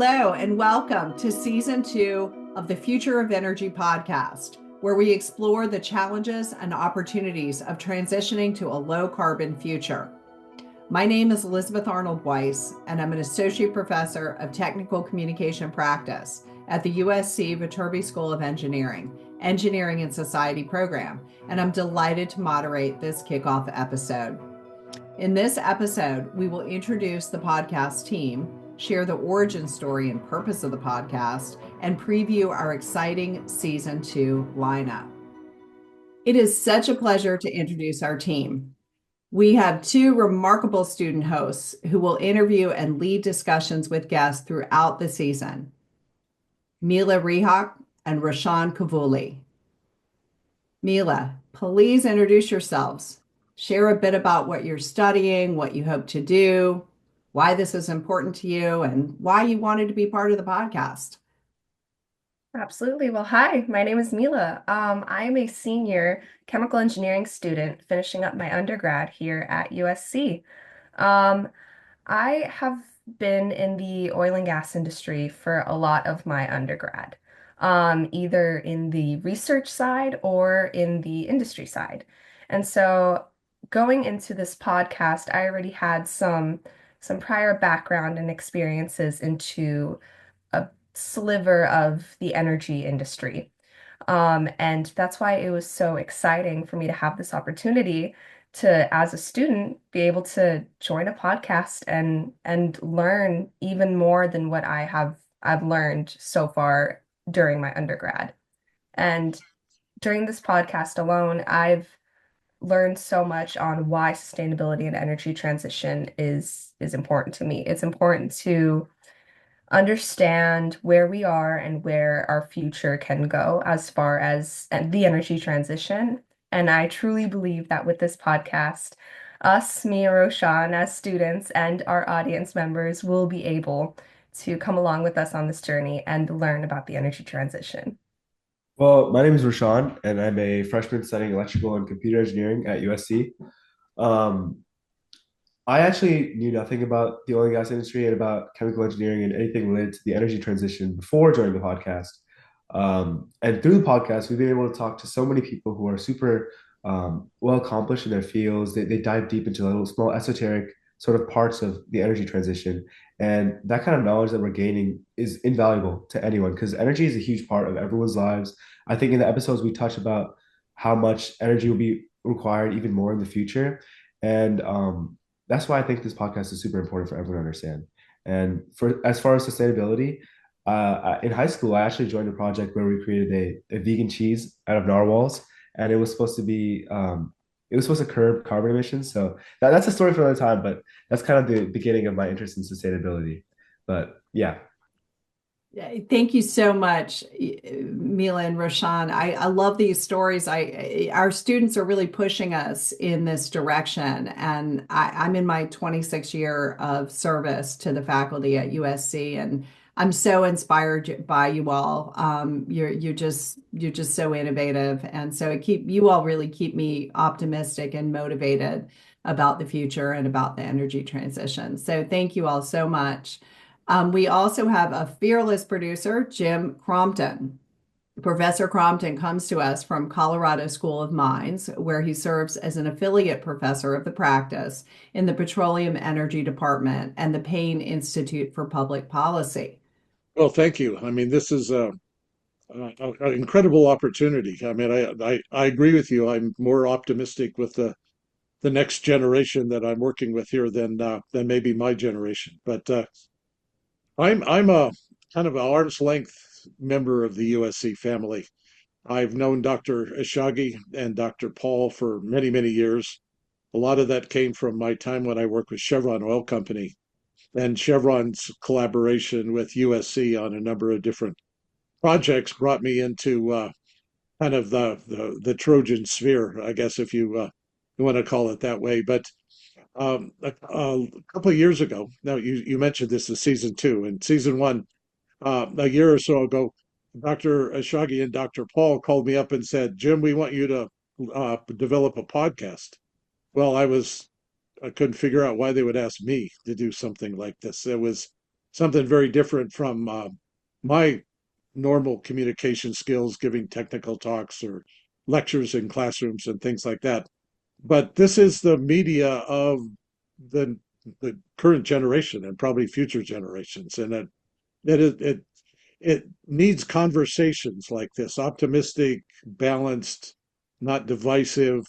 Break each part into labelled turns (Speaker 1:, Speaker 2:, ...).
Speaker 1: Hello, and welcome to season 2 of the Future of Energy podcast, where we explore the challenges and opportunities of transitioning to a low carbon future. My name is Elizabeth Arnold Weiss, and I'm an associate professor of technical communication practice at the USC Viterbi School of Engineering, Engineering and Society program, and I'm delighted to moderate this kickoff episode. In this episode, we will introduce the podcast team, share the origin story and purpose of the podcast, and preview our exciting season 2 lineup. It is such a pleasure to introduce our team. We have 2 remarkable student hosts who will interview and lead discussions with guests throughout the season. Mila Rihak and Rashan Kavuli. Mila, please introduce yourselves. Share a bit about what you're studying, what you hope to do, why this is important to you, and why you wanted to be part of the podcast.
Speaker 2: Absolutely. Well, hi, my name is Mila. I'm a senior chemical engineering student finishing up my undergrad here at USC. Um, I have been in the oil and gas industry for a lot of my undergrad, either in the research side or in the industry side. And so going into this podcast, I already had some prior background and experiences into a sliver of the energy industry. And that's why it was so exciting for me to have this opportunity to, as a student, be able to join a podcast and learn even more than what I've learned so far during my undergrad. And during this podcast alone, I've learned so much on why sustainability and energy transition is important to me. It's important to understand where we are and where our future can go as far as the energy transition. And I truly believe that with this podcast, us, me and Roshan, as students and our audience members will be able to come along with us on this journey and learn about the energy transition.
Speaker 3: Well, my name is Rashan, and I'm a freshman studying electrical and computer engineering at USC. Um, I actually knew nothing about the oil and gas industry and about chemical engineering and anything related to the energy transition before joining the podcast. And through the podcast, we've been able to talk to so many people who are super well accomplished in their fields. They dive deep into little small esoteric sort of parts of the energy transition. And that kind of knowledge that we're gaining is invaluable to anyone because energy is a huge part of everyone's lives. I think in the episodes we touch about how much energy will be required even more in the future. And that's why I think this podcast is super important for everyone to understand. And for as far as sustainability, in high school, I actually joined a project where we created a vegan cheese out of narwhals, and it was supposed to curb carbon emissions. So that's a story for another time, but that's kind of the beginning of my interest in sustainability. But yeah.
Speaker 1: Thank you so much, Mila and Roshan. I love these stories. Our students are really pushing us in this direction, and I'm in my 26th year of service to the faculty at USC, and I'm so inspired by you all. You're just so innovative, and so you all really keep me optimistic and motivated about the future and about the energy transition. So thank you all so much. We also have a fearless producer, Jim Crompton. Professor Crompton comes to us from Colorado School of Mines, where he serves as an affiliate professor of the practice in the Petroleum Energy Department and the Payne Institute for Public Policy.
Speaker 4: Well, thank you. I mean, this is an incredible opportunity. I mean, I agree with you. I'm more optimistic with the next generation that I'm working with here than maybe my generation. But I'm a kind of an arm's length member of the USC family. I've known Dr. Ashagi and Dr. Paul for many, many years. A lot of that came from my time when I worked with Chevron Oil Company and Chevron's collaboration with USC on a number of different projects brought me into kind of the Trojan sphere, I guess, if you want to call it that way. But a couple of years ago, now you mentioned this is season 2, and season 1, a year or so ago, Dr. Ashagi and Dr. Paul called me up and said, "Jim, we want you to develop a podcast." Well, I couldn't figure out why they would ask me to do something like this. It was something very different from my normal communication skills, giving technical talks or lectures in classrooms and things like that. But this is the media of the the current generation and probably future generations, and it needs conversations like this, optimistic, balanced, not divisive,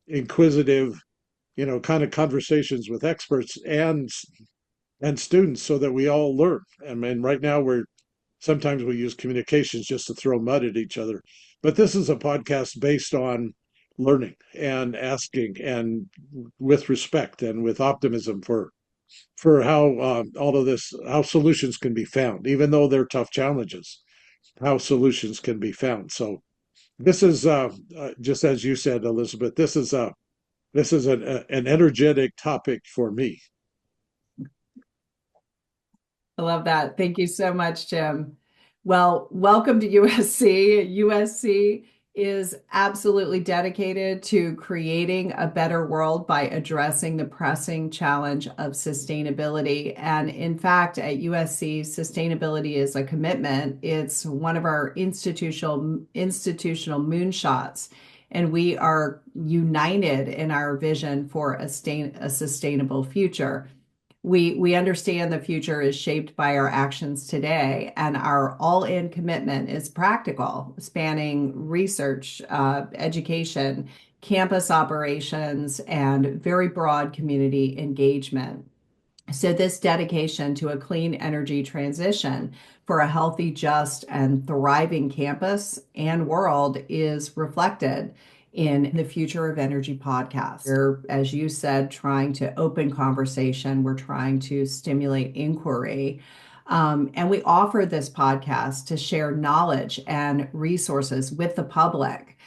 Speaker 4: inquisitive, kind of conversations with experts and students so that we all learn. I mean, right now sometimes we use communications just to throw mud at each other, but this is a podcast based on learning and asking and with respect and with optimism for how all of this, how solutions can be found, even though they're tough challenges, how solutions can be found. So this is just as you said, Elizabeth. This is an energetic topic for me.
Speaker 1: I love that. Thank you so much, Jim. Well, welcome to USC. USC is absolutely dedicated to creating a better world by addressing the pressing challenge of sustainability. And in fact, at USC, sustainability is a commitment. It's one of our institutional moonshots. And we are united in our vision for a sustainable future. We understand the future is shaped by our actions today, and our all-in commitment is practical, spanning research, education, campus operations, and very broad community engagement. So this dedication to a clean energy transition for a healthy, just, and thriving campus and world is reflected in the Future of Energy podcast. We're, as you said, trying to open conversation. We're trying to stimulate inquiry. And we offer this podcast to share knowledge and resources with the public,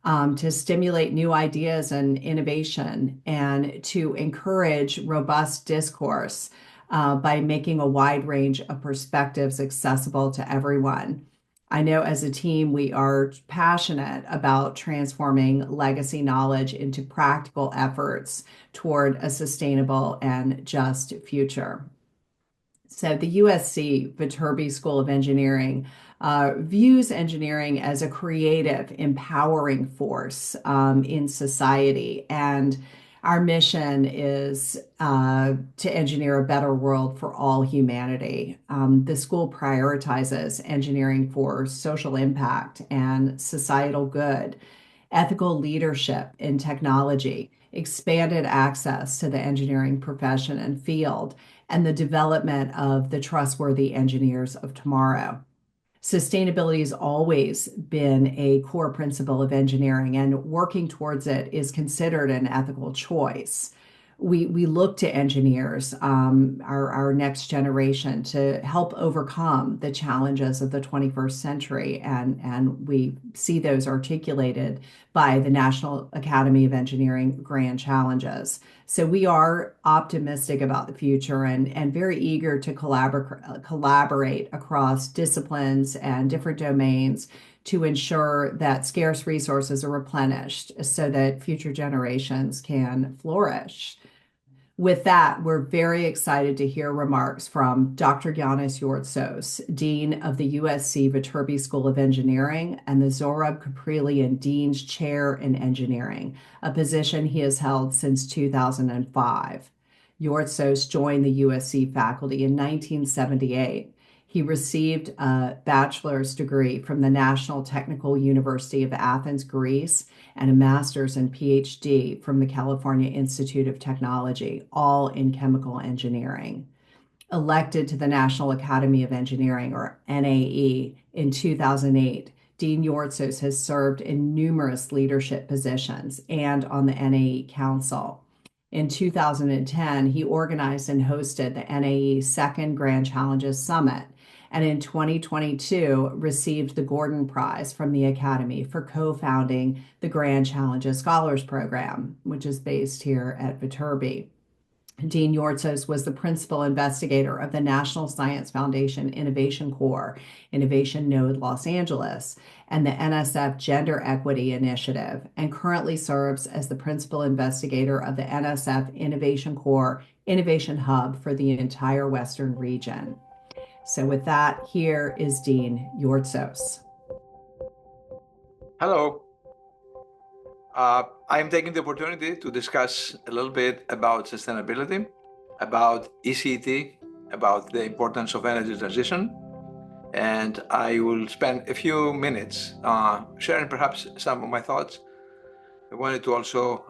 Speaker 1: to stimulate new ideas and innovation, and to encourage robust discourse by making a wide range of perspectives accessible to everyone. I know as a team, we are passionate about transforming legacy knowledge into practical efforts toward a sustainable and just future. So the USC Viterbi School of Engineering views engineering as a creative, empowering force in society. And our mission is to engineer a better world for all humanity. The school prioritizes engineering for social impact and societal good, ethical leadership in technology, expanded access to the engineering profession and field, and the development of the trustworthy engineers of tomorrow. Sustainability has always been a core principle of engineering, and working towards it is considered an ethical choice. We look to engineers, our next generation, to help overcome the challenges of the 21st century, and we see those articulated by the National Academy of Engineering Grand Challenges. So we are optimistic about the future and very eager to collaborate across disciplines and different domains to ensure that scarce resources are replenished so that future generations can flourish. With that, we're very excited to hear remarks from Dr. Yanis Yortsos, Dean of the USC Viterbi School of Engineering, and the Zohrab Kaprilyan Dean's Chair in Engineering, a position he has held since 2005. Yortsos joined the USC faculty in 1978. He received a bachelor's degree from the National Technical University of Athens, Greece, and a master's and PhD from the California Institute of Technology, all in chemical engineering. Elected to the National Academy of Engineering, or NAE, in 2008, Dean Yortsos has served in numerous leadership positions and on the NAE Council. In 2010, he organized and hosted the NAE Second Grand Challenges Summit, and in 2022 received the Gordon Prize from the Academy for co-founding the Grand Challenges Scholars Program, which is based here at Viterbi. Dean Yortsos was the principal investigator of the National Science Foundation Innovation Corps, Innovation Node Los Angeles, and the NSF Gender Equity Initiative, and currently serves as the principal investigator of the NSF Innovation Corps Innovation Hub for the entire Western region. So with that, here is Dean Yortsos.
Speaker 5: Hello. I'm taking the opportunity to discuss a little bit about sustainability, about E-CET, about the importance of energy transition, and I will spend a few minutes sharing perhaps some of my thoughts. I wanted to also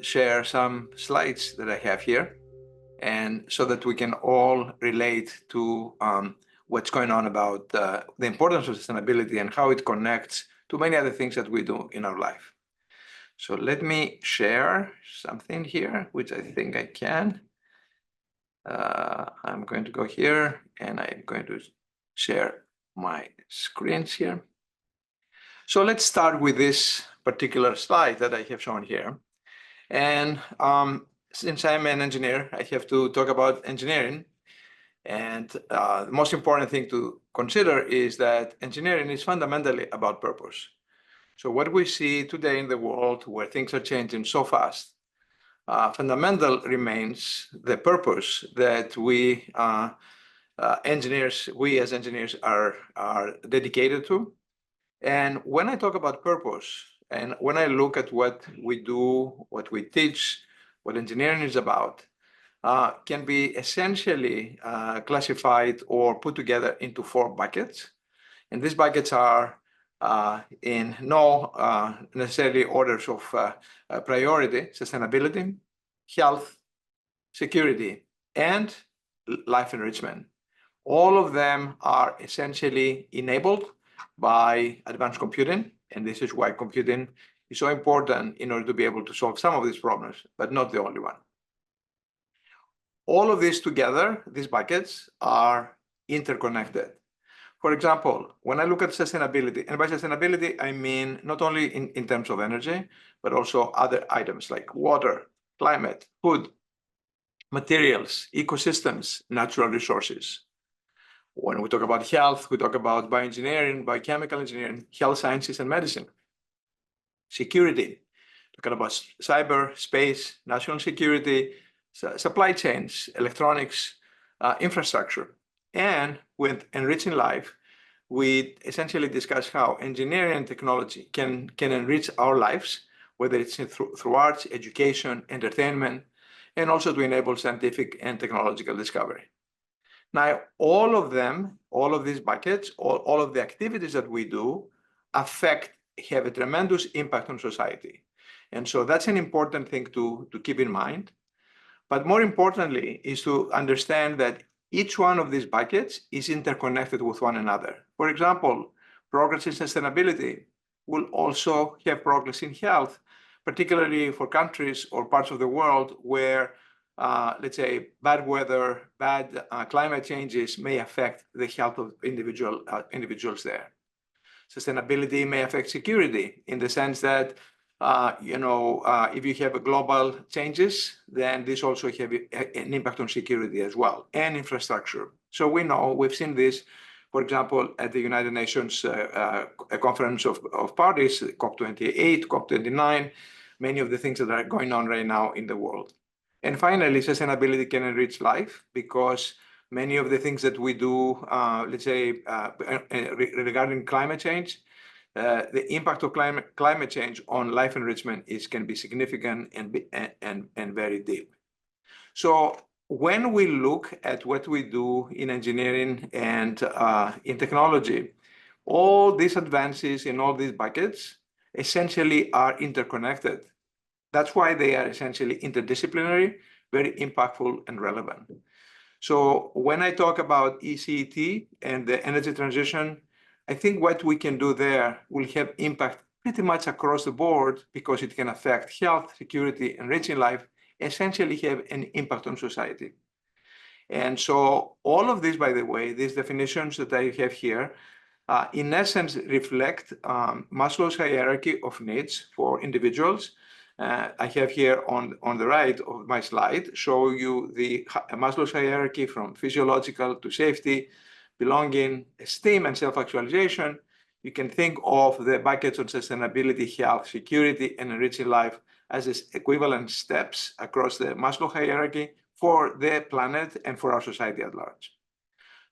Speaker 5: share some slides that I have here, and so that we can all relate to what's going on about the importance of sustainability and how it connects to many other things that we do in our life. So let me share something here, which I think I can. I'm going to go here and I'm going to share my screens here. So let's start with this particular slide that I have shown here. And since I'm an engineer, I have to talk about engineering. And the most important thing to consider is that engineering is fundamentally about purpose. So what we see today in the world where things are changing so fast, fundamental remains the purpose that we as engineers are dedicated to. And when I talk about purpose, and when I look at what we do, what we teach, what engineering is about, can be essentially classified or put together into 4 buckets. And these buckets are in no necessarily orders of priority: sustainability, health, security, and life enrichment. All of them are essentially enabled by advanced computing, and this is why computing is so important in order to be able to solve some of these problems, but not the only one. All of these together, these buckets, are interconnected. For example, when I look at sustainability, and by sustainability, I mean not only in terms of energy, but also other items like water, climate, food, materials, ecosystems, natural resources. When we talk about health, we talk about bioengineering, biochemical engineering, health sciences, and medicine. Security, talking about cyber, space, national security, supply chains, electronics, infrastructure. And with enriching life, we essentially discuss how engineering and technology can enrich our lives, whether it's through arts, education, entertainment, and also to enable scientific and technological discovery. Now, all of these buckets, all of the activities that we do have a tremendous impact on society. And so that's an important thing to keep in mind. But more importantly is to understand that each one of these buckets is interconnected with one another. For example, progress in sustainability will also have progress in health, particularly for countries or parts of the world where, let's say, bad weather, bad climate changes may affect the health of individuals there. Sustainability may affect security in the sense that if you have global changes, then this also have an impact on security as well, and infrastructure. So we've seen this, for example, at the United Nations Conference of Parties, COP28, COP29, many of the things that are going on right now in the world. And finally, sustainability can enrich life because many of the things that we do, let's say, regarding climate change, the impact of climate change on life enrichment can be significant and very deep. So when we look at what we do in engineering and in technology, all these advances in all these buckets essentially are interconnected. That's why they are essentially interdisciplinary, very impactful and relevant. So when I talk about E-CET and the energy transition, I think what we can do there will have impact pretty much across the board because it can affect health, security, enriching life, essentially have an impact on society. And so all of these, by the way, these definitions that I have here, in essence, reflect Maslow's hierarchy of needs for individuals. I have here on the right of my slide, show you the Maslow's hierarchy from physiological to safety, belonging, esteem, and self-actualization. You can think of the buckets on sustainability, health, security, and enriching life as equivalent steps across the Maslow hierarchy for the planet and for our society at large.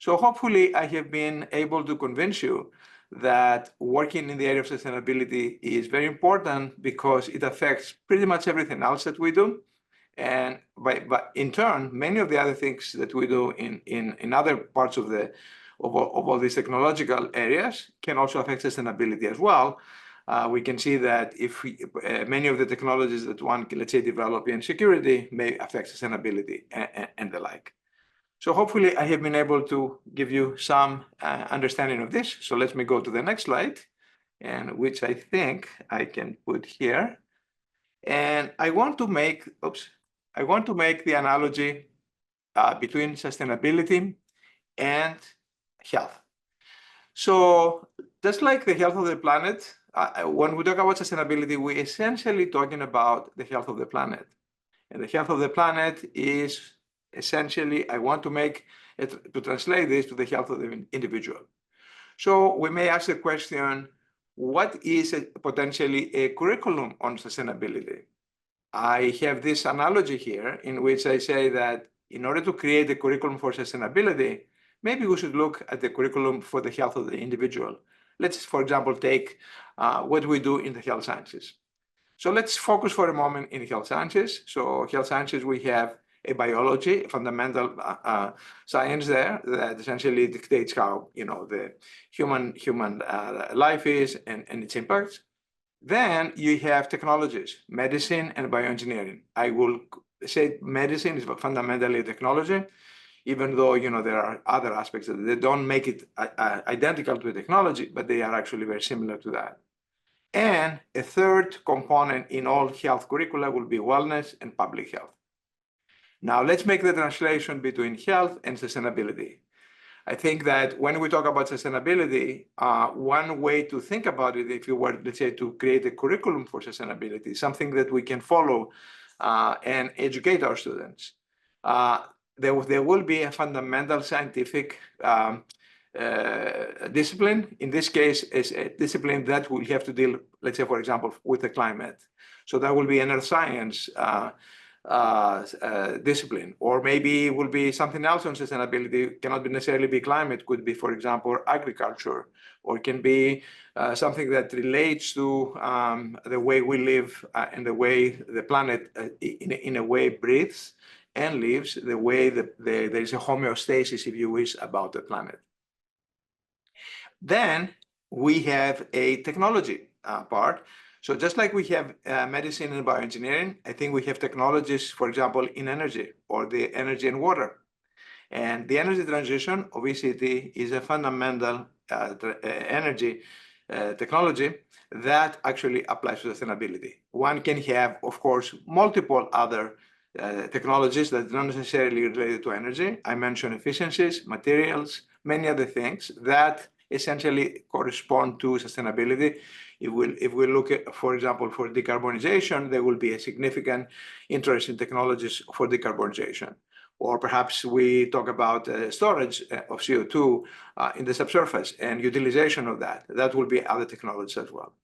Speaker 5: So hopefully I have been able to convince you that working in the area of sustainability is very important because it affects pretty much everything else that we do. And but in turn, many of the other things that we do in other parts of all these technological areas can also affect sustainability as well. We can see that if many of the technologies that one can, let's say, develop in security may affect sustainability and the like. So hopefully I have been able to give you some understanding of this. So let me go to the next slide, and which I think I can put here. And I want to make the analogy between sustainability and health. So just like the health of the planet, when we talk about sustainability, we're essentially talking about the health of the planet. And the health of the planet is essentially, I want to make it, to translate this to the health of the individual. So we may ask the question, what is potentially a curriculum on sustainability? I have this analogy here in which I say that in order to create a curriculum for sustainability, maybe we should look at the curriculum for the health of the individual. Let's, for example, take what we do in the health sciences. So let's focus for a moment in health sciences. So health sciences, we have a biology, a fundamental science there that essentially dictates how the human life is and its impacts. Then you have technologies, medicine and bioengineering. I will say medicine is fundamentally technology, even though there are other aspects that they don't make it identical to the technology, but they are actually very similar to that. And a third component in all health curricula will be wellness and public health. Now let's make the translation between health and sustainability. I think that when we talk about sustainability, one way to think about it, if you were, let's say, to create a curriculum for sustainability, something that we can follow and educate our students, there will be a fundamental scientific discipline. In this case, is a discipline that will have to deal, let's say, for example, with the climate. So that will be an earth science discipline, or maybe it will be something else on sustainability. Cannot necessarily be climate, could be, for example, agriculture, or can be something that relates to the way we live and the way the planet in a way breathes and lives, the way that there is a homeostasis, if you wish, about the planet. Then we have a technology part. So just like we have medicine and bioengineering, I think we have technologies, for example, in energy or the energy and water. And the energy transition of E-CET is a fundamental energy technology that actually applies to sustainability. One can have, of course, multiple other technologies that are not necessarily related to energy. I mentioned efficiencies, materials, many other things that essentially correspond to sustainability. If we look at, for example, for decarbonization, there will be a significant interest in technologies for decarbonization. Or perhaps we talk about storage of CO2 in the subsurface and utilization of that. That will be other technologies as well.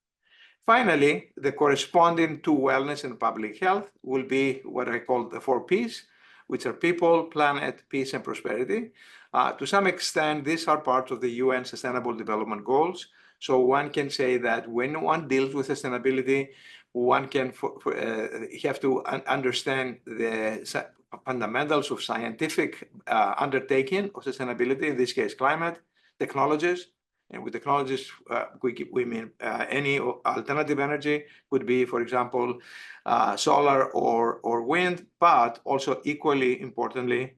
Speaker 5: Finally, the corresponding to wellness and public health will be what I call the 4 Ps, which are people, planet, peace, and prosperity. To some extent, these are part of the UN Sustainable Development Goals. So one can say that when one deals with sustainability, one can have to understand the fundamentals of scientific undertaking of sustainability, in this case, climate, technologies. And with technologies, we mean any alternative energy could be, for example, solar or wind, but also equally importantly,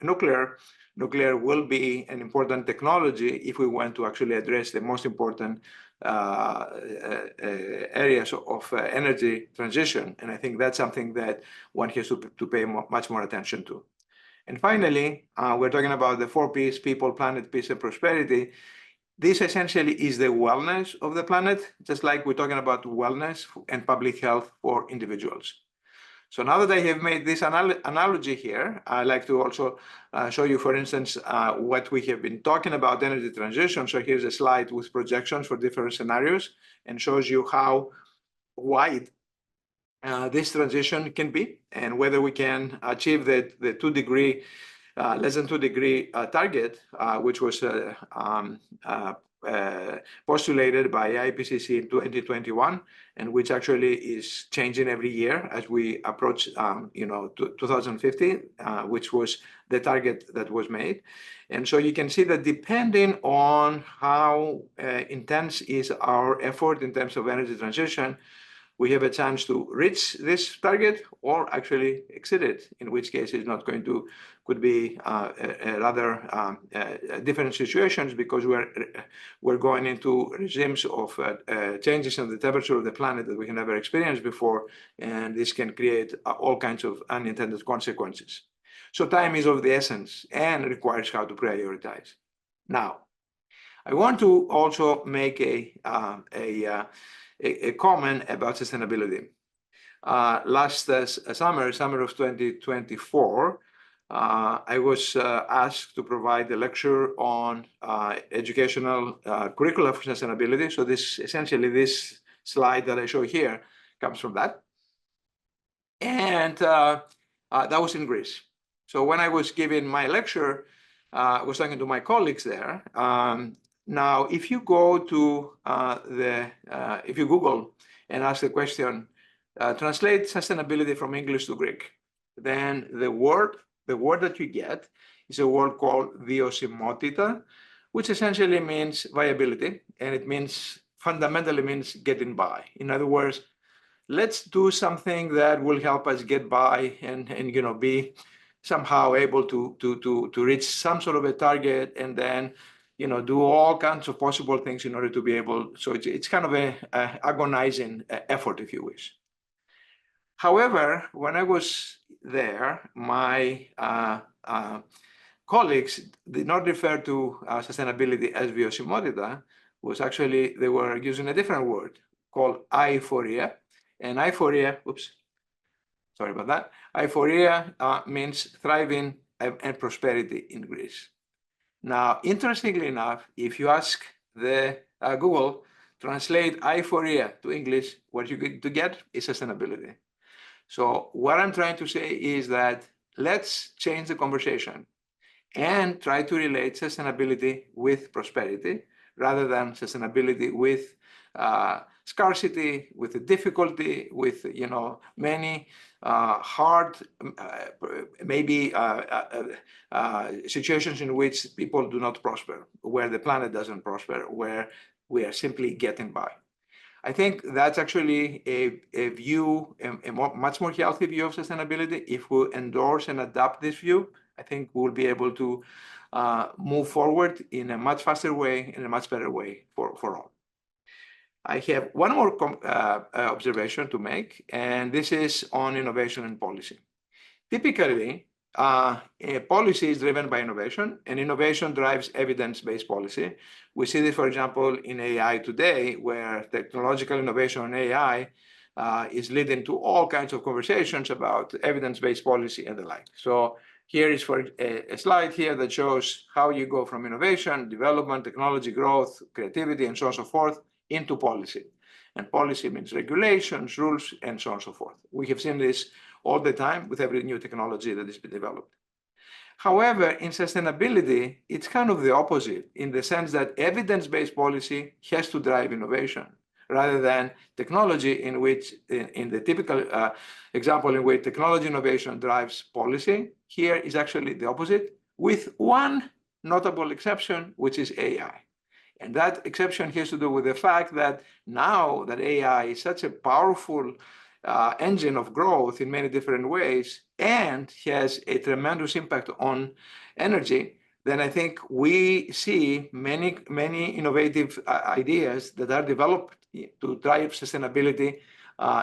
Speaker 5: nuclear. Nuclear will be an important technology if we want to actually address the most important areas of energy transition. And I think that's something that one has to pay much more attention to. And finally, we're talking about the 4 Ps, people, planet, peace, and prosperity. This essentially is the wellness of the planet, just like we're talking about wellness and public health for individuals. So now that I have made this analogy here, I'd like to also show you, for instance, what we have been talking about energy transition. So here's a slide with projections for different scenarios and shows you how wide this transition can be and whether we can achieve the 2-degree less than 2-degree target, which was postulated by IPCC in 2021, and which actually is changing every year as we approach 2050, which was the target that was made. And so you can see that depending on how intense is our effort in terms of energy transition, we have a chance to reach this target or actually exceed it, in which case it's not going to, could be rather different situations, because we're going into regimes of changes in the temperature of the planet that we have never experienced before, and this can create all kinds of unintended consequences. So time is of the essence and requires how to prioritize. Now, I want to also make a comment about sustainability. Last summer of 2024, I was asked to provide a lecture on educational curricula for sustainability. So essentially this slide that I show here comes from that. And that was in Greece. So when I was giving my lecture, I was talking to my colleagues there. Now, if you go to if you Google and ask the question, translate sustainability from English to Greek, then the word that you get is a word called viosιμότητα, which essentially means viability, and it fundamentally means getting by. In other words, let's do something that will help us get by and be somehow able to reach some sort of a target, and then do all kinds of possible things in order to be able. So it's kind of a agonizing effort, if you wish. However, when I was there, my colleagues did not refer to sustainability as viosιμότητα. Was actually, they were using a different word called aiphoria. And aiphoria, sorry about that. Aiphoria means thriving and prosperity in Greece. Now, interestingly enough, if you ask the Google, translate aiphoria to English, what you get to get is sustainability. So what I'm trying to say is that let's change the conversation and try to relate sustainability with prosperity rather than sustainability with scarcity, with the difficulty, with many hard, maybe situations in which people do not prosper, where the planet doesn't prosper, where we are simply getting by. I think that's actually a view, a much more healthy view of sustainability. If we endorse and adopt this view, I think we'll be able to move forward in a much faster way, in a much better way for all. I have one more observation to make, and this is on innovation and policy. Typically, policy is driven by innovation, and innovation drives evidence-based policy. We see this, for example, in AI today, where technological innovation in AI is leading to all kinds of conversations about evidence-based policy and the like. So here is for a slide here that shows how you go from innovation, development, technology growth, creativity, and so on and so forth, into policy. And policy means regulations, rules, and so on and so forth. We have seen this all the time with every new technology that is being developed. However, in sustainability, it's kind of the opposite, in the sense that evidence-based policy has to drive innovation, rather than technology, in which, in the typical example in which technology innovation drives policy, here is actually the opposite, with one notable exception, which is AI. And that exception has to do with the fact that now that AI is such a powerful engine of growth in many different ways and has a tremendous impact on energy, then I think we see many innovative ideas that are developed to drive sustainability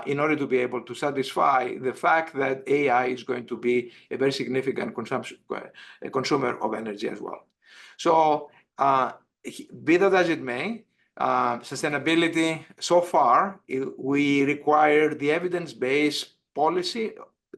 Speaker 5: in order to be able to satisfy the fact that AI is going to be a very significant consumer of energy as well. So be that as it may, sustainability, so far, we require the evidence-based policy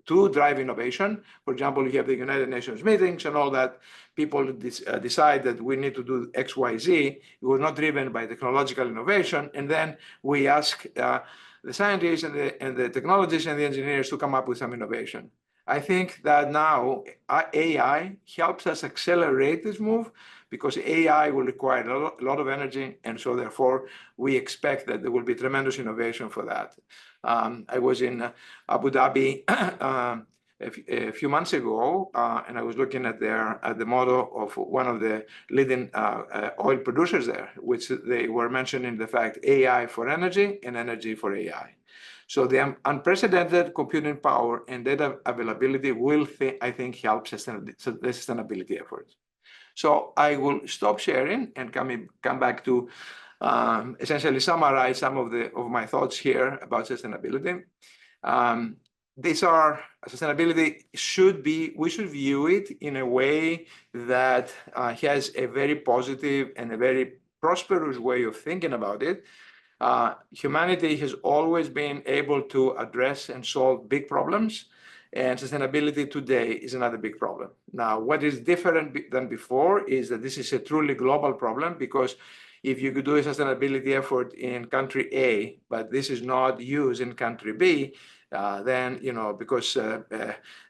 Speaker 5: to drive innovation. For example, you have the United Nations meetings and all that. People decide that we need to do X, Y, Z. It was not driven by technological innovation. And then we ask the scientists and the technologists and the engineers to come up with some innovation. I think that now AI helps us accelerate this move because AI will require a lot of energy, and so therefore we expect that there will be tremendous innovation for that. I was in Abu Dhabi a few months ago, and I was looking at the model of one of the leading oil producers there, which they were mentioning the fact AI for energy and energy for AI. So the unprecedented computing power and data availability will, I think, help the sustainability efforts. So I will stop sharing and come back to essentially summarize some of my thoughts here about sustainability. These are sustainability we should view it in a way that has a very positive and a very prosperous way of thinking about it. Humanity has always been able to address and solve big problems, and sustainability today is another big problem. Now, what is different than before is that this is a truly global problem, because if you could do a sustainability effort in country A, but this is not used in country B, then, because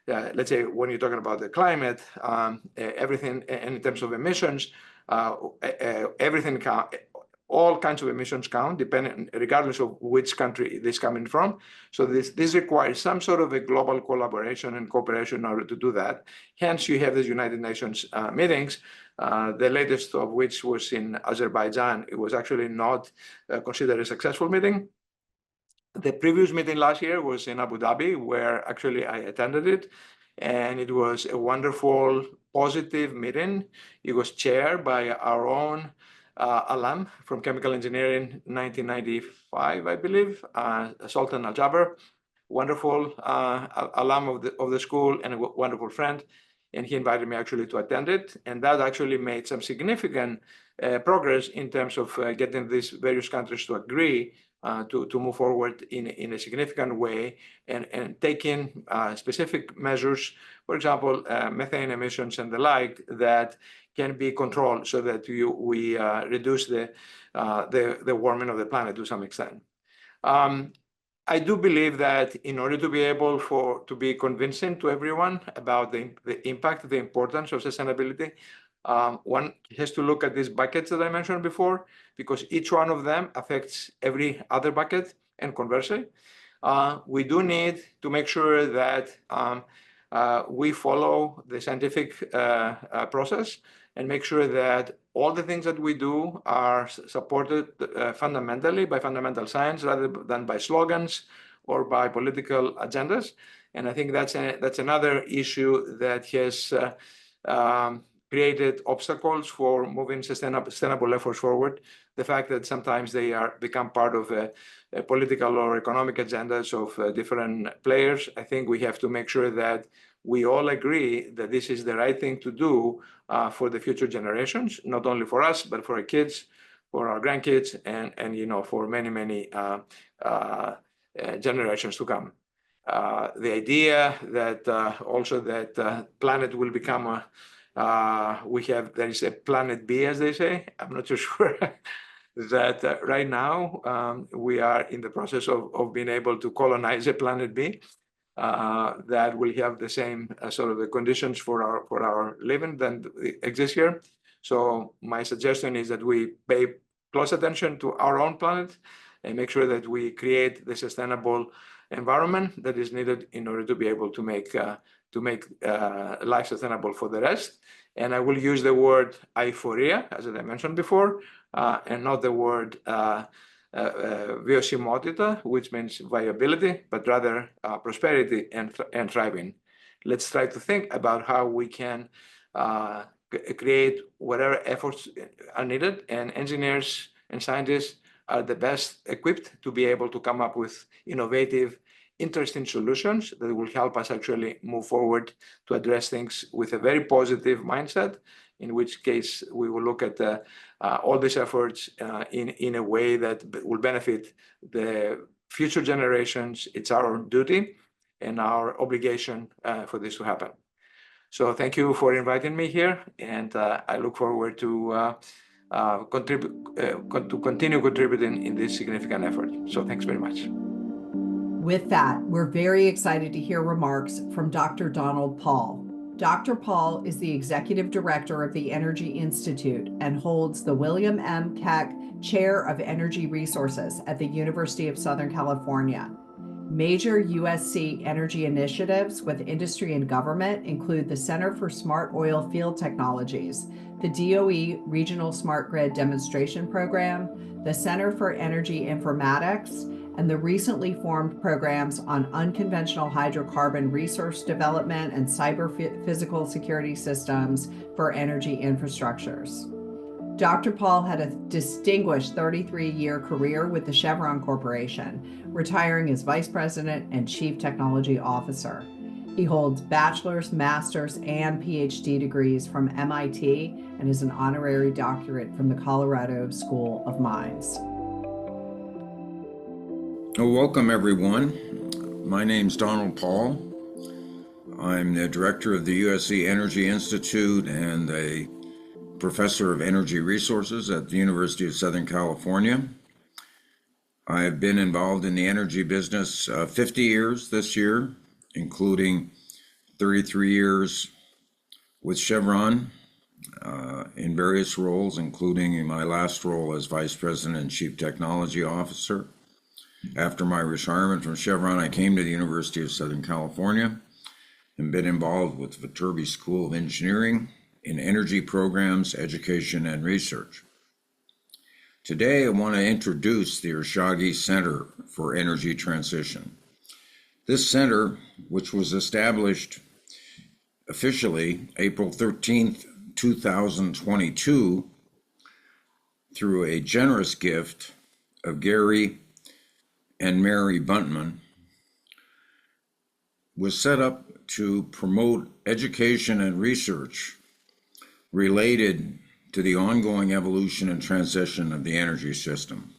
Speaker 5: let's say when you're talking about the climate, everything, and in terms of emissions, everything all kinds of emissions count, regardless of which country this is coming from. So this requires some sort of a global collaboration and cooperation in order to do that. Hence, you have the United Nations meetings, the latest of which was in Azerbaijan. It was actually not considered a successful meeting. The previous meeting last year was in Abu Dhabi, where actually I attended it. And it was a wonderful, positive meeting. It was chaired by our own alum from chemical engineering, 1995, I believe, Sultan Al-Jaber, wonderful alum of the school and a wonderful friend. And he invited me actually to attend it. And that actually made some significant progress in terms of getting these various countries to agree to move forward in a significant way and taking specific measures, for example, methane emissions and the like, that can be controlled so that we reduce the warming of the planet to some extent. I do believe that in order to be able to be convincing to everyone about the impact, the importance of sustainability, one has to look at these buckets that I mentioned before, because each one of them affects every other bucket, and conversely. We do need to make sure that we follow the scientific process and make sure that all the things that we do are supported fundamentally by fundamental science rather than by slogans or by political agendas. And I think that's another issue that has created obstacles for moving sustainable efforts forward. The fact that sometimes they become part of a political or economic agendas of different players. I think we have to make sure that we all agree that this is the right thing to do for the future generations, not only for us, but for our kids, for our grandkids, and for many, many generations to come. The idea that also that planet will become there is a planet B, as they say. I'm not too sure that right now we are in the process of being able to colonize a planet B that will have the same sort of the conditions for our living that exist here. So my suggestion is that we pay close attention to our own planet and make sure that we create the sustainable environment that is needed in order to be able to make life sustainable for the rest. And I will use the word euphoria, as I mentioned before, and not the word βιωσιμότητα, which means viability, but rather prosperity and thriving. Let's try to think about how we can create whatever efforts are needed, and engineers and scientists are the best equipped to be able to come up with innovative, interesting solutions that will help us actually move forward to address things with a very positive mindset, in which case we will look at all these efforts in a way that will benefit the future generations. It's our duty and our obligation for this to happen. So thank you for inviting me here, and I look forward to continue contributing in this significant effort. So thanks very much.
Speaker 1: With that, we're very excited to hear remarks from Dr. Donald Paul. Dr. Paul is the Executive Director of the Energy Institute and holds the William M. Keck Chair of Energy Resources at the University of Southern California. Major USC energy initiatives with industry and government include the Center for Smart Oil Field Technologies, the DOE Regional Smart Grid Demonstration Program, the Center for Energy Informatics, and the recently formed programs on unconventional hydrocarbon resource development and cyber physical security systems for energy infrastructures. Dr. Paul had a distinguished 33-year career with the Chevron Corporation, retiring as Vice President and Chief Technology Officer. He holds bachelor's, master's, and PhD degrees from MIT and is an honorary doctorate from the Colorado School of Mines.
Speaker 6: Well, welcome everyone. My name's Donald Paul. I'm the director of the USC Energy Institute and a professor of energy resources at the University of Southern California. I've been involved in the energy business 50 years this year, including 33 years with Chevron in various roles, including in my last role as Vice President and Chief Technology Officer. After my retirement from Chevron, I came to the University of Southern California and been involved with the Viterbi School of Engineering in energy programs, education, and research. Today, I want to introduce the Ershagi Center for Energy Transition. This center, which was established officially April 13th, 2022, through a generous gift of Gary and Mary Buntman, was set up to promote education and research related to the ongoing evolution and transition of the energy system.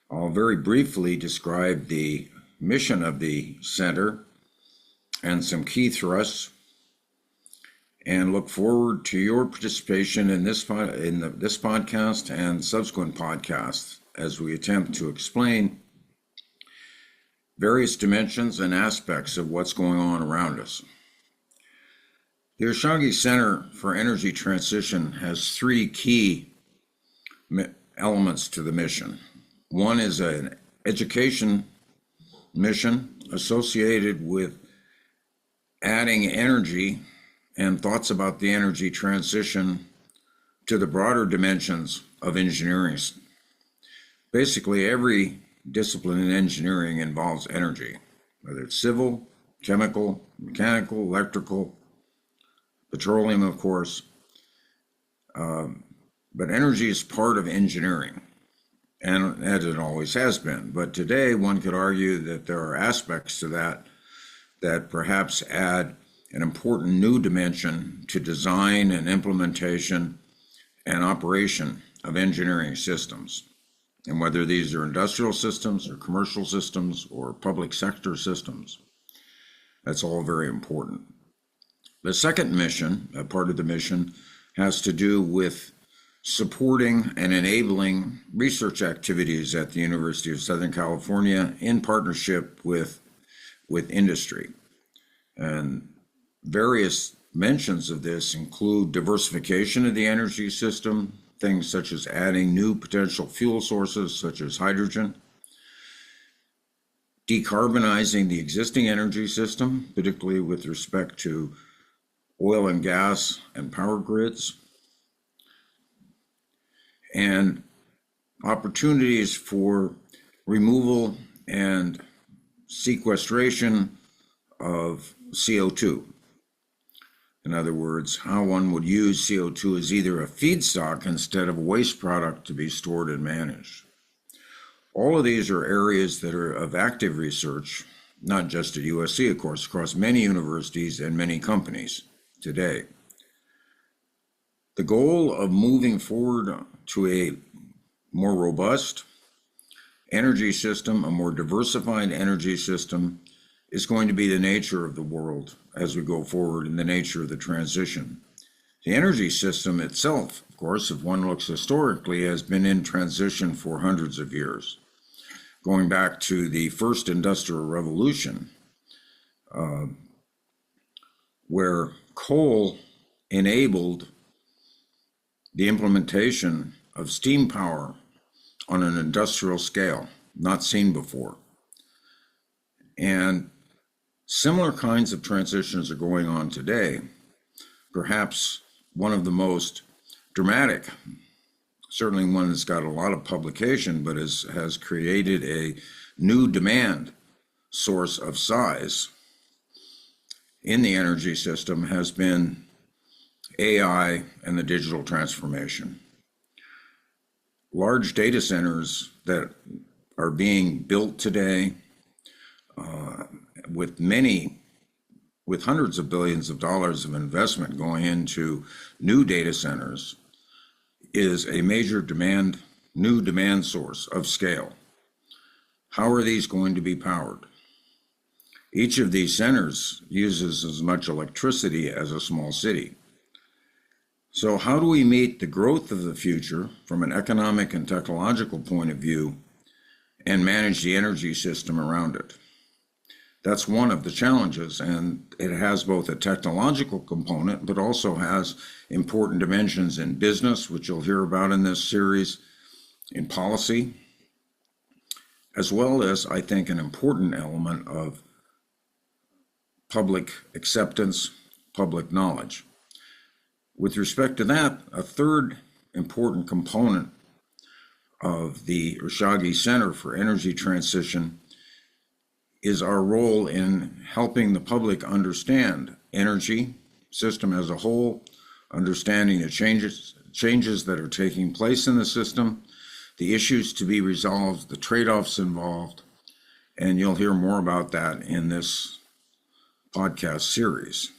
Speaker 6: I'll very briefly describe the mission of the center and some key thrusts, and look forward to your participation in this podcast and subsequent podcasts as we attempt to explain various dimensions and aspects of what's going on around us. The Ershagi Center for Energy Transition has three key elements to the mission. One is an education mission associated with adding energy and thoughts about the energy transition to the broader dimensions of engineering. Basically, every discipline in engineering involves energy, whether it's civil, chemical, mechanical, electrical, petroleum, of course. But energy is part of engineering, and as it always has been. But today, one could argue that there are aspects to that that perhaps add an important new dimension to design and implementation and operation of engineering systems. And whether these are industrial systems or commercial systems or public sector systems, that's all very important. The second mission, a part of the mission, has to do with supporting and enabling research activities at the University of Southern California in partnership with industry. And various mentions of this include diversification of the energy system, things such as adding new potential fuel sources such as hydrogen, decarbonizing the existing energy system, particularly with respect to oil and gas and power grids, and opportunities for removal and sequestration of CO2. In other words, how one would use CO2 as either a feedstock instead of a waste product to be stored and managed. All of these are areas that are of active research, not just at USC, of course, across many universities and many companies today. The goal of moving forward to a more robust energy system, a more diversified energy system, is going to be the nature of the world as we go forward and the nature of the transition. The energy system itself, of course, if one looks historically, has been in transition for hundreds of years. going back to the first industrial revolution, where coal enabled the implementation of steam power on an industrial scale, not seen before. And similar kinds of transitions are going on today. Perhaps one of the most dramatic, certainly one that's got a lot of publication, but has created a new demand source of size in the energy system, has been AI and the digital transformation. Large data centers that are being built today, with hundreds of billions of dollars of investment going into new data centers, is a major new demand source of scale. How are these going to be powered? Each of these centers uses as much electricity as a small city. So how do we meet the growth of the future from an economic and technological point of view and manage the energy system around it? That's one of the challenges, and it has both a technological component, but also has important dimensions in business, which you'll hear about in this series, in policy, as well as, I think, an important element of public acceptance, public knowledge. With respect to that, a third important component of the Oshagi Center for Energy Transition is our role in helping the public understand energy system as a whole, understanding the changes that are taking place in the system, the issues to be resolved, the trade-offs involved, and you'll hear more about that in this podcast series.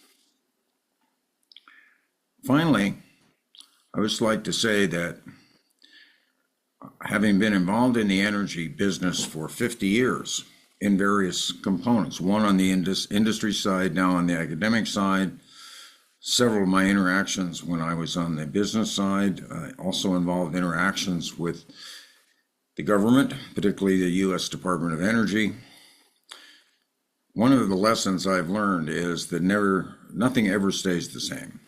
Speaker 6: Finally, I would just like to say that having been involved in the energy business for 50 years in various components, one on the industry side, now on the academic side, several of my interactions when I was on the business side, also involved interactions with the government, particularly the U.S. Department of Energy. One of the lessons I've learned is that nothing ever stays the same.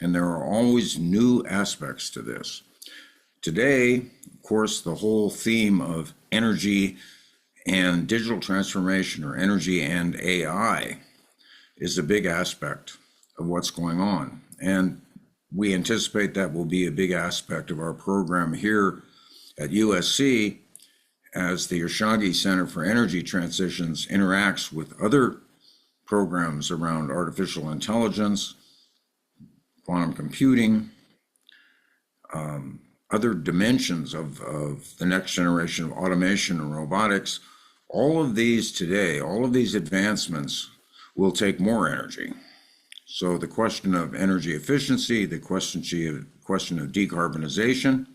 Speaker 6: And there are always new aspects to this. Today, of course, the whole theme of energy and digital transformation, or energy and AI, is a big aspect of what's going on. And we anticipate that will be a big aspect of our program here at USC as the Oshagi Center for Energy Transitions interacts with other programs around artificial intelligence, quantum computing, other dimensions of the next generation of automation and robotics. All of these today, all of these advancements will take more energy. So the question of energy efficiency, the question of decarbonization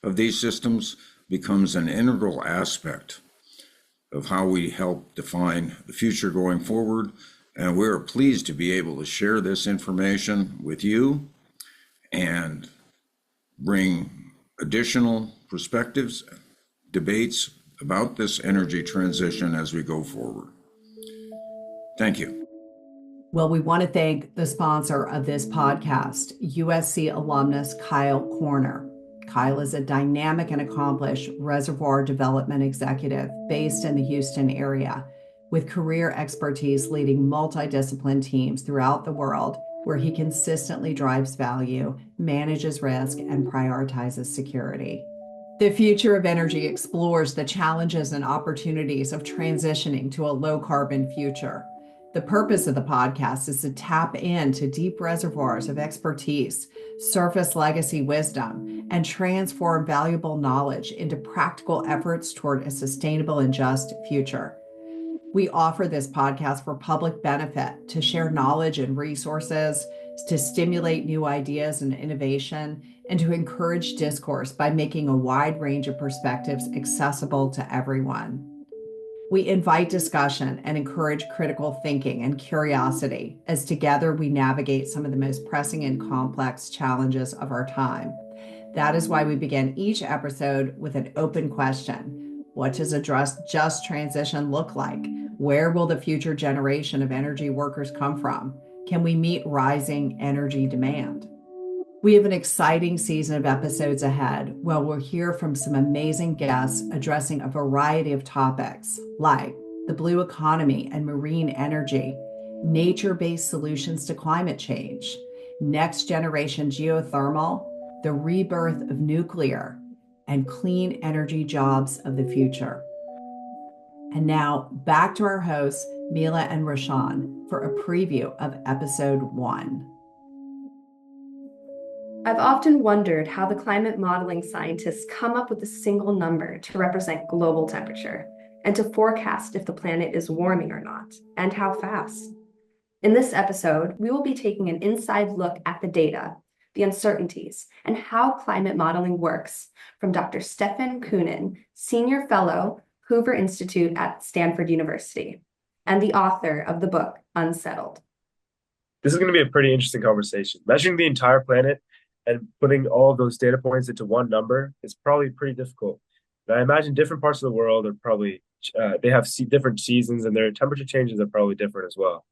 Speaker 6: of these systems becomes an integral aspect of how we help define the future going forward. And we're pleased to be able to share this information with you and bring additional perspectives, debates about this energy transition as we go forward. Thank you.
Speaker 1: Well, we want to thank the sponsor of this podcast, USC alumnus Kyle Corner. Kyle is a dynamic and accomplished reservoir development executive based in the Houston area, with career expertise leading multidiscipline teams throughout the world, where he consistently drives value, manages risk, and prioritizes security. The Future of Energy explores the challenges and opportunities of transitioning to a low-carbon future. The purpose of the podcast is to tap into deep reservoirs of expertise, surface legacy wisdom, and transform valuable knowledge into practical efforts toward a sustainable and just future. We offer this podcast for public benefit, to share knowledge and resources, to stimulate new ideas and innovation, and to encourage discourse by making a wide range of perspectives accessible to everyone. We invite discussion and encourage critical thinking and curiosity as together we navigate some of the most pressing and complex challenges of our time. That is why we begin each episode with an open question. What does a just transition look like? Where will the future generation of energy workers come from? Can we meet rising energy demand? We have an exciting season of episodes ahead where we'll hear from some amazing guests addressing a variety of topics like the blue economy and marine energy, nature-based solutions to climate change, next generation geothermal, the rebirth of nuclear, and clean energy jobs of the future. And now back to our hosts, Mila and Rashawn, for a preview of episode 1.
Speaker 2: I've often wondered how the climate modeling scientists come up with a single number to represent global temperature and to forecast if the planet is warming or not, and how fast. In this episode, we will be taking an inside look at the data, the uncertainties, and how climate modeling works from Dr. Stefan Kunin, Senior Fellow, Hoover Institute at Stanford University, and the author of the book, Unsettled.
Speaker 7: This is going to be a pretty interesting conversation. Measuring the entire planet and putting all of those data points into one number is probably pretty difficult. And I imagine different parts of the world are probably, they have different seasons and their temperature changes are probably different as well.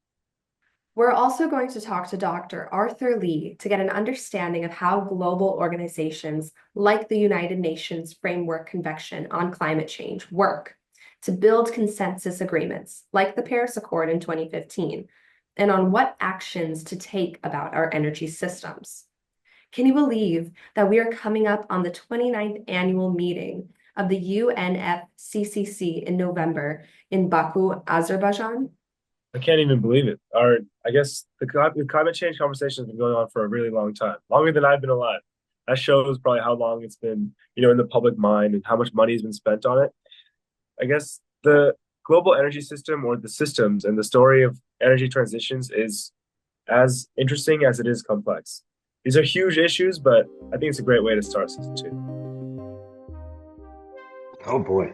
Speaker 2: We're also going to talk to Dr. Arthur Lee to get an understanding of how global organizations like the United Nations Framework Convention on Climate Change work to build consensus agreements like the Paris Accord in 2015, and on what actions to take about our energy systems. Can you believe that we are coming up on the 29th annual meeting of the UNFCCC in November in Baku, Azerbaijan?
Speaker 7: I can't even believe it. I guess the climate change conversation has been going on for a really long time, longer than I've been alive. That shows probably how long it's been, in the public mind and how much money has been spent on it. I guess the global energy system, or the systems, and the story of energy transitions is as interesting as it is complex. These are huge issues, but I think it's a great way to start season 2.
Speaker 8: Oh boy,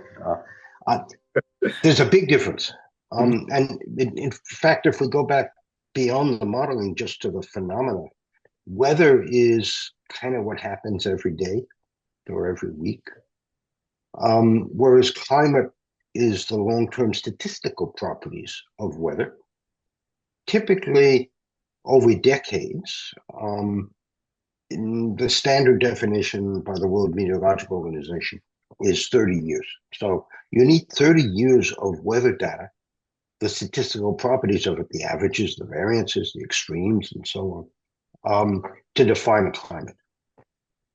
Speaker 8: there's a big difference. And in fact, if we go back beyond the modeling just to the phenomena, weather is kind of what happens every day or every week, whereas climate is the long-term statistical properties of weather, typically over decades. The standard definition by the World Meteorological Organization is 30 years. So you need 30 years of weather data, the statistical properties of it, the averages, the variances, the extremes, and so on, to define a climate.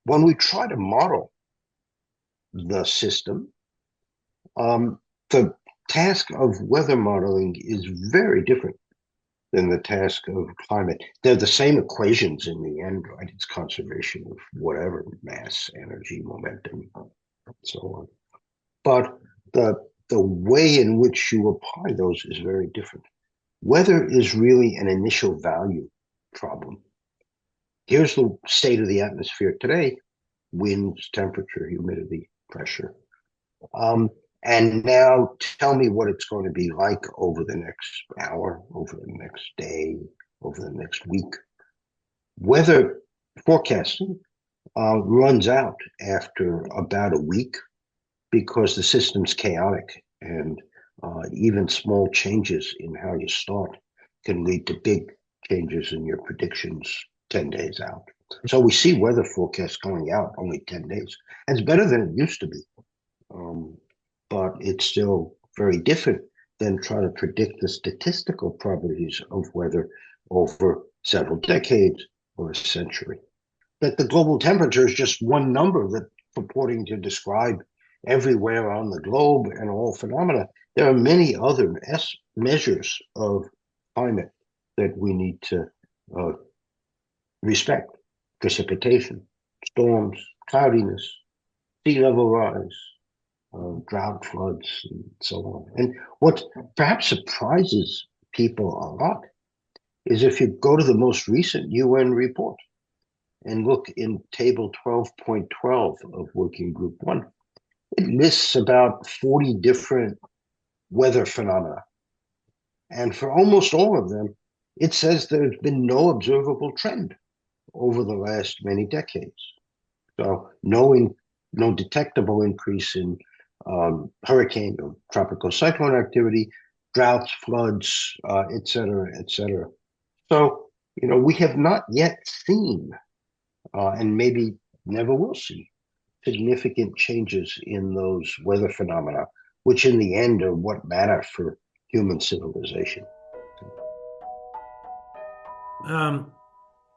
Speaker 8: When we try to model the system, the task of weather modeling is very different than the task of climate. They're the same equations in the end, right? It's conservation of whatever, mass, energy, momentum, and so on. But the way in which you apply those is very different. Weather is really an initial value problem. Here's the state of the atmosphere today: winds, temperature, humidity, pressure. And now tell me what it's going to be like over the next hour, over the next day, over the next week. Weather forecasting runs out after about a week because the system's chaotic, and even small changes in how you start can lead to big changes in your predictions 10 days out. So we see weather forecasts going out only 10 days. And it's better than it used to be. But it's still very different than trying to predict the statistical properties of weather over several decades or a century. That the global temperature is just one number that's purporting to describe everywhere on the globe and all phenomena. There are many other measures of climate that we need to respect: precipitation, storms, cloudiness, sea level rise, drought, floods, and so on. And what perhaps surprises people a lot is if you go to the most recent UN report and look in table 12.12 of Working Group 1, it lists about 40 different weather phenomena. And for almost all of them, it says there's been no observable trend over the last many decades. So no detectable increase in hurricane or tropical cyclone activity, droughts, floods, et cetera, et cetera. So, we have not yet seen, and maybe never will see, significant changes in those weather phenomena, which in the end are what matter for human civilization.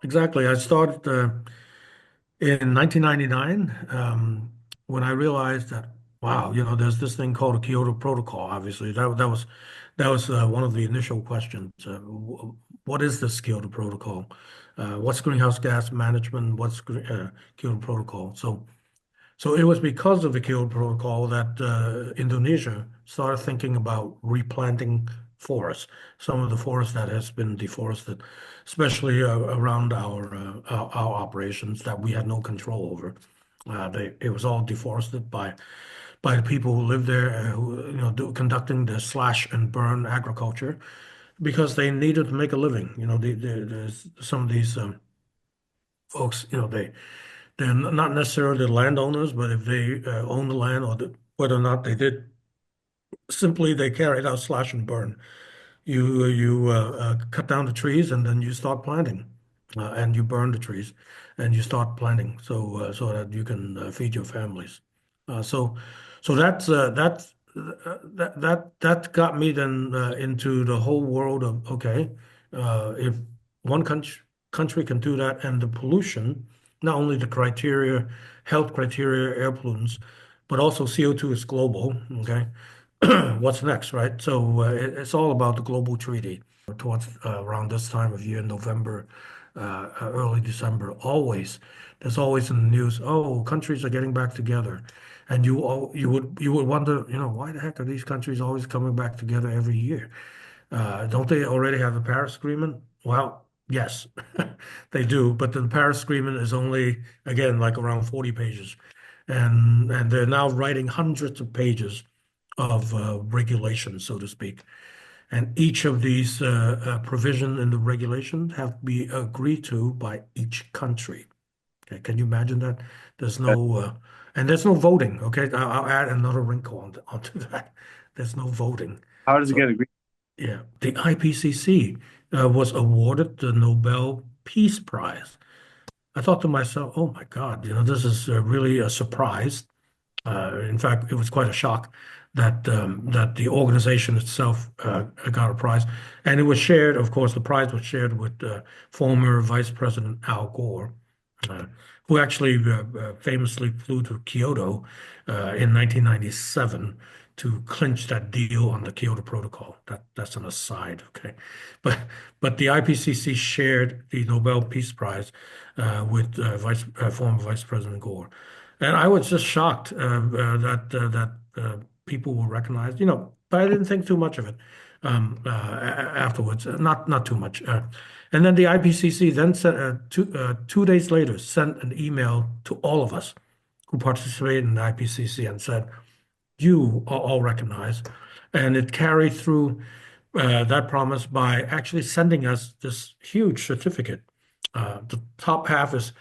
Speaker 9: Exactly. I started in 1999 when I realized that, wow, there's this thing called a Kyoto Protocol. Obviously, that was one of the initial questions. What is this Kyoto Protocol? What's greenhouse gas management? What's Kyoto Protocol? So it was because of the Kyoto Protocol that Indonesia started thinking about replanting forests, some of the forest that has been deforested, especially around our operations that we had no control over. It was all deforested by the people who live there, who conducting the slash and burn agriculture because they needed to make a living. There's some of these folks, they're not necessarily the landowners, but if they own the land or whether or not they did, simply they carried out slash and burn. You cut down the trees and then you start planting, and you burn the trees, and you start planting so that you can feed your families. So that got me then into the whole world of okay, if one country can do that, and the pollution, not only the criteria, health criteria, air pollutants, but also CO2 is global. Okay, what's next, right? So it's all about the global treaty. Towards around this time of year, November, early December, there's always in the news, oh, countries are getting back together, and you would wonder, why the heck are these countries always coming back together every year? Don't they already have a Paris Agreement? Well, yes, they do, but the Paris Agreement is only, again, like around 40 pages, and they're now writing hundreds of pages of regulations, so to speak. And each of these provisions in the regulation have to be agreed to by each country. Okay, can you imagine that? There's no, and there's no voting. Okay, I'll add another wrinkle onto that. There's no voting.
Speaker 7: How does it
Speaker 9: So,
Speaker 7: get agreed?
Speaker 9: yeah, the IPCC was awarded the Nobel Peace Prize. I thought to myself, oh my God, this is really a surprise. In fact, it was quite a shock that the organization itself got a prize, and it was shared. Of course, the prize was shared with former Vice President Al Gore, uh, who actually famously flew to Kyoto in 1997 to clinch that deal on the Kyoto Protocol. That's an aside, okay? But the IPCC shared the Nobel Peace Prize with former Vice President Gore. And I was just shocked that people were recognized, but I didn't think too much of it afterwards. Not too much. And then the IPCC then sent 2 days later sent an email to all of us who participated in the IPCC and said, "You are all recognized," and it carried through that promise by actually sending us this huge certificate. The top half is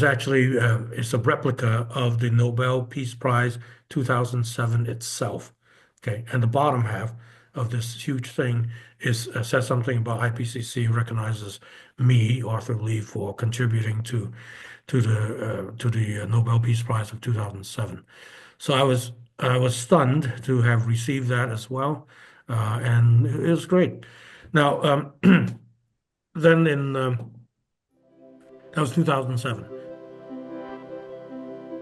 Speaker 9: actually is a replica of the Nobel Peace Prize 2007 itself. Okay, and the bottom half of this huge thing says something about IPCC recognizes me, Arthur Lee, for contributing to the Nobel Peace Prize of 2007. So I was stunned to have received that as well, and it was great. Now, then that was 2007.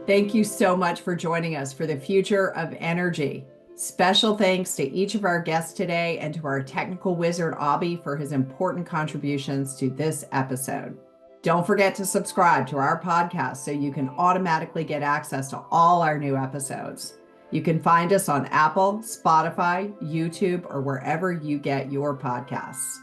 Speaker 1: Thank you so much for joining us for the Future of Energy. Special thanks to each of our guests today and to our technical wizard, Abhi, for his important contributions to this episode. Don't forget to subscribe to our podcast so you can automatically get access to all our new episodes. You can find us on Apple, Spotify, YouTube, or wherever you get your podcasts.